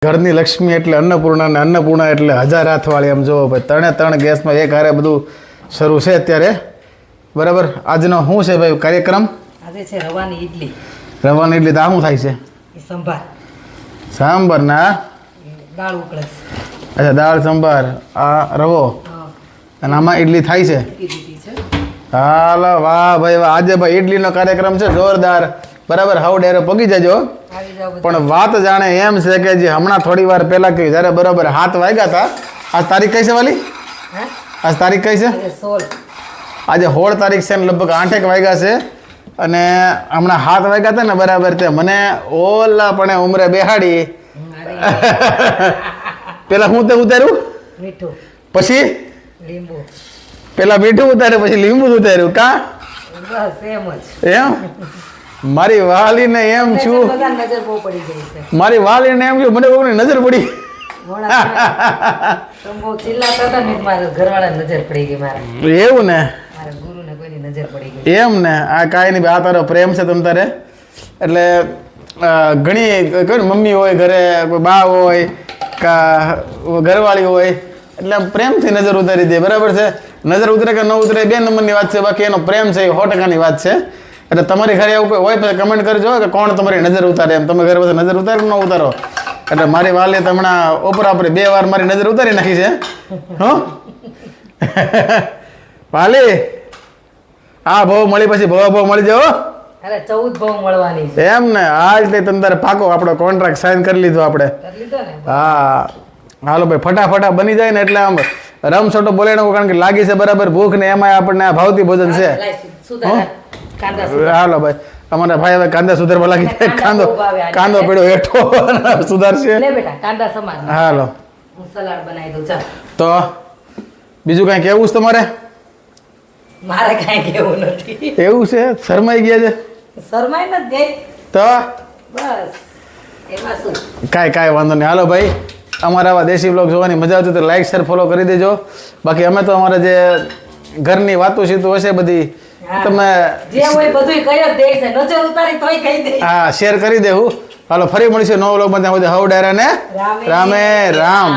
ઘરની લક્ષ્મી એટલે અન્નપૂર્ણા ને અન્નપૂર્ણા એટલે 1000 હાથવાળી. આમ જોવો ભાઈ, ત્રણે ત્રણ ગેસમાં એક હારે બધું શરૂ છે અત્યારે. બરાબર. આજનો શું છે ભાઈ કાર્યક્રમ? આજે છે રવાની ઈડલી. રવાની ઈડલી તો આ શું થાય છે? સંભાર. સાંભાર ના દાળ ઉકળે. અચ્છા, દાળ સંભાર, આ રવો અને આમાં ઈડલી થાય છે. હાલો, વાહ ભાઈ વાહ. આજે ભાઈ ઈડલીનો કાર્યક્રમ છે જોરદાર. બરાબર. હાવ ડેરો પગી જજો. પણ વાત જાણે એમ છે કે જે હમણાં થોડી વાર પહેલા કે જ્યારે બરાબર 7 વાગ્યા હતા. આજ તારીખ કઈ છે વાલી? આજ તારીખ કઈ છે? આજે 16 તારીખ છે ને લગભગ 8 વાગ્યા છે. અને હમણાં 7 વાગ્યા હતા ને બરાબર તે મને ઓલા પણ ઉમરે બેહાડી. પેલા હું તે ઉતાર્યું મીઠું, પછી લીંબુ. પેલા મીઠું ઉતાર્યું, પછી લીંબુ ઉતાર્યું. કા એમ મારી વાલીને એમ છું, મારી વાલીને એમ છું મને કોઈની નજર પડી. એવું ને એમ ને આ કાંઈ નહીં. આ તારો પ્રેમ છે તમ તારે. એટલે ઘણી કોઈ મમ્મી હોય ઘરે, કોઈ બા હોય કા ઘરવાળી હોય, એટલે પ્રેમથી નજર ઉતારી દે. બરાબર છે. નજર ઉતરે કે ન ઉતરે 2 નંબરની વાત છે. બાકી એનો પ્રેમ છે એ 100%ની વાત છે. એટલે તમારી ઘરે એવું કોઈ હોય પછી કમેન્ટ કરજો કે કોણ તમારી નજર ઉતારે. એમ તમે ઘરે પછી નજર ઉતારો ન ઉતારો. એટલે મારી વાલી તો હમણાં આપણે 2 વાર મારી નજર ઉતારી નાખી છે. હો વાલી, આ ભાવ મળી પછી ભાવ મળી જાવ. અરે 14 ભાવ મળવાની છે. એમ ને આજ તે તંદર પાકો આપણો કોન્ટ્રાક્ટ સાઈન કરી લીધો આપણે. હા હાલો ભાઈ, ફટાફટા બની જાય ને એટલે આમ રમસોટો બોલે ને, કારણ કે લાગી છે બરાબર ભૂખ ને, એમાં આપણને આ ભાવતી ભોજન છે. હાલો ભાઈ, અમારા ભાઈ હવે કાંદા સુધારવા લાગી જાય. કાંદો પડ્યો હેઠો સુધારશે. હાલો સલાડ બનાવી દઉં. ચાલ તો બીજું કઈ કેવું છે તમારે? મારે કઈ કેવું નથી. એવું છે? શરમાઈ ગયા છે? શરમાઈ નથી તો બસ એમાં શું. કાંઈ વાંધો નહીં. હાલો ભાઈ, અમારા આવા દેશી બ્લોગ જોવાની મજા આવતી તો લાઈક શેર ફોલો કરી દેજો. બાકી અમે તો અમારે જે ઘરની વાતો સીતું હશે બધી તમે જે હોય બધું કહી જ દે છે. નજર ઉતારી તોય કહી દે. હા, શેર કરી દેવું. હાલો ફરી મળીશું નવો બ્લોગમાં. ત્યાં સુધી હવ ડાયરા ને રામે રામ.